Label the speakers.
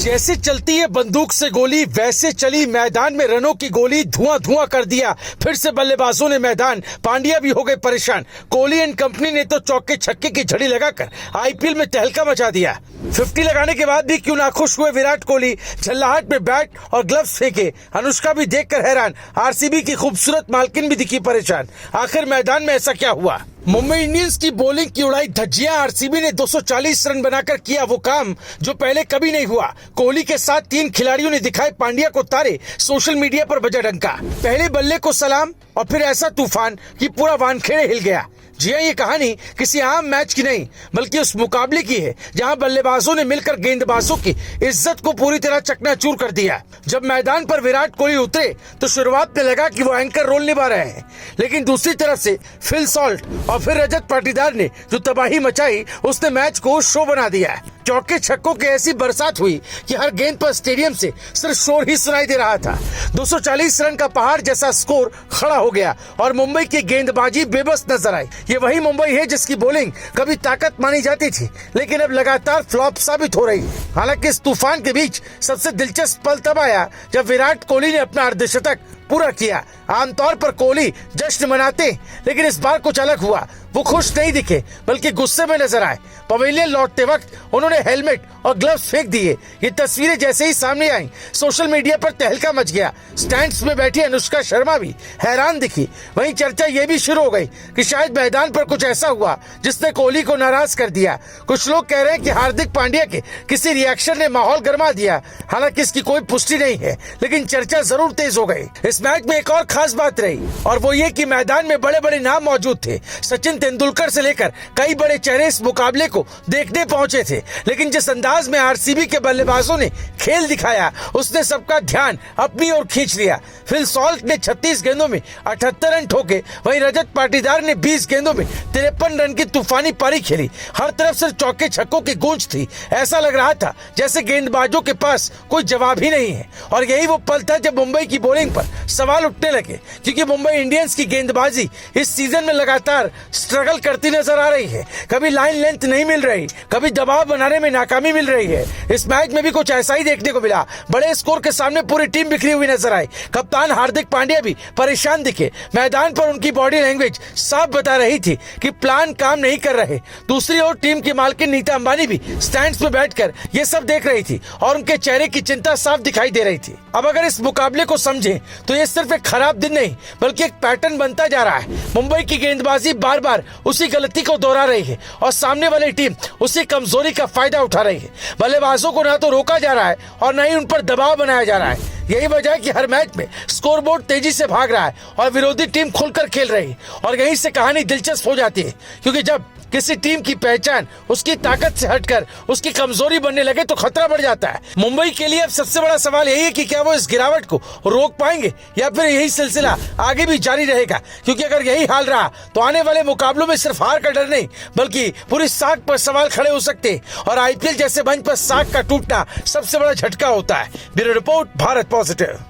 Speaker 1: जैसे चलती है बंदूक से गोली वैसे चली मैदान में रनों की गोली, धुआं धुआं कर दिया फिर से बल्लेबाजों ने मैदान। पांड्या भी हो गए परेशान। कोहली एंड कंपनी ने तो चौके छक्के की झड़ी लगाकर आईपीएल में तहलका मचा दिया। 50 लगाने के बाद भी क्यों नाखुश हुए विराट कोहली, झल्लाहट में बैट और ग्लव्स फेंके। अनुष्का भी देखकर हैरान, आरसीबी की खूबसूरत मालकिन भी दिखी परेशान। आखिर मैदान में ऐसा क्या हुआ? मुंबई इंडियंस की बॉलिंग की उड़ाई धज्जियां। आरसीबी ने 240 रन बनाकर किया वो काम जो पहले कभी नहीं हुआ। कोहली के साथ 3 खिलाड़ियों ने दिखाए पांड्या को तारे। सोशल मीडिया पर बजा डंका। पहले बल्ले को सलाम और फिर ऐसा तूफान कि पूरा वानखेड़े हिल गया। जी हाँ, ये कहानी किसी आम मैच की नहीं बल्कि उस मुकाबले की है जहां बल्लेबाजों ने मिलकर गेंदबाजों की इज्जत को पूरी तरह चकनाचूर कर दिया। जब मैदान पर विराट कोहली उतरे तो शुरुआत में लगा कि वो एंकर रोल निभा रहे हैं, लेकिन दूसरी तरफ से फिल सॉल्ट और फिर रजत पाटीदार ने जो तबाही मचाई, उसने मैच को शो बना दिया। चौके छक्कों की ऐसी बरसात हुई कि हर गेंद पर स्टेडियम से सिर्फ शोर ही सुनाई दे रहा था। 240 रन का पहाड़ जैसा स्कोर खड़ा हो गया और मुंबई की गेंदबाजी बेबस नजर आई। ये वही मुंबई है जिसकी बॉलिंग कभी ताकत मानी जाती थी, लेकिन अब लगातार फ्लॉप साबित हो रही है। हालांकि इस तूफान के बीच सबसे दिलचस्प पल तब आया जब विराट कोहली ने अपना अर्धशतक पूरा किया। आमतौर पर कोहली जश्न मनाते, लेकिन इस बार कुछ अलग हुआ। वो खुश नहीं दिखे बल्कि गुस्से में नजर आए। पवेलियन लौटते वक्त उन्होंने हेलमेट और ग्लव्स फेंक दिए। ये तस्वीरें जैसे ही सामने आई, सोशल मीडिया पर तहलका मच गया। स्टैंड्स में बैठी अनुष्का शर्मा भी हैरान दिखी। वहीं चर्चा ये भी शुरू हो गई कि शायद मैदान पर कुछ ऐसा हुआ जिसने कोहली को नाराज कर दिया। कुछ लोग कह रहे हैं कि हार्दिक पांड्या के किसी रिएक्शन ने माहौल गर्मा दिया। हालांकि इसकी कोई पुष्टि नहीं है, लेकिन चर्चा जरूर तेज हो गई। इस मैच में एक और खास बात रही और वो ये कि मैदान में बड़े बड़े नाम मौजूद थे। सचिन तेंदुलकर से लेकर कई बड़े चेहरे इस मुकाबले को देखने पहुंचे थे, लेकिन जिस अंदाज में आरसीबी के बल्लेबाजों ने खेल दिखाया उसने सबका ध्यान अपनी ओर खींच लिया। फिल सॉल्ट ने 36 गेंदों में 78 रन ठोके, वहीं रजत पाटीदार ने 20 गेंदों में 53 रन की तूफानी पारी खेली। हर तरफ से चौके छक्कों की गूंज थी। ऐसा लग रहा था जैसे गेंदबाजों के पास कोई जवाब ही नहीं है। और यही वो पल था जब मुंबई की बॉलिंग पर सवाल उठने लगे, क्योंकि मुंबई इंडियंस की गेंदबाजी इस सीजन में लगातार स्ट्रगल करती नजर आ रही है। कभी लाइन लेंथ नहीं मिल रही, कभी दबाव बनाने में नाकामी मिल रही है। इस मैच में भी कुछ ऐसा ही देखने को मिला। बड़े स्कोर के सामने पूरी टीम बिखरी हुई नजर आई। कप्तान हार्दिक पांड्या भी परेशान दिखे। मैदान पर उनकी बॉडी लैंग्वेज साफ बता रही थी कि प्लान काम नहीं कर रहे। दूसरी ओर टीम की मालकिन नीता अंबानी भी स्टैंड्स में बैठकर ये सब देख रही थी और उनके चेहरे की चिंता साफ दिखाई दे रही थी। अब अगर इस मुकाबले को समझें तो ये सिर्फ एक खराब दिन नहीं बल्कि एक पैटर्न बनता जा रहा है। मुंबई की गेंदबाजी बार बार उसी गलती को दोहरा रही है और सामने वाली टीम उसी कमजोरी का फायदा उठा रही है। बल्लेबाजों को ना तो रोका जा रहा है और न ही उन पर दबाव बनाया जा रहा है। यही वजह है कि हर मैच में स्कोरबोर्ड तेजी से भाग रहा है और विरोधी टीम खुलकर खेल रही है। और यहीं से कहानी दिलचस्प हो जाती है, क्योंकि जब किसी टीम की पहचान उसकी ताकत से हटकर उसकी कमजोरी बनने लगे तो खतरा बढ़ जाता है। मुंबई के लिए अब सबसे बड़ा सवाल यही है कि क्या वो इस गिरावट को रोक पाएंगे या फिर यही सिलसिला आगे भी जारी रहेगा। क्योंकि अगर यही हाल रहा तो आने वाले मुकाबलों में सिर्फ हार का डर नहीं बल्कि पूरी साख पर सवाल खड़े हो सकते हैं और आईपीएल जैसे मंच पर साख का टूटना सबसे बड़ा झटका होता है। Bureau report, Bharat positive.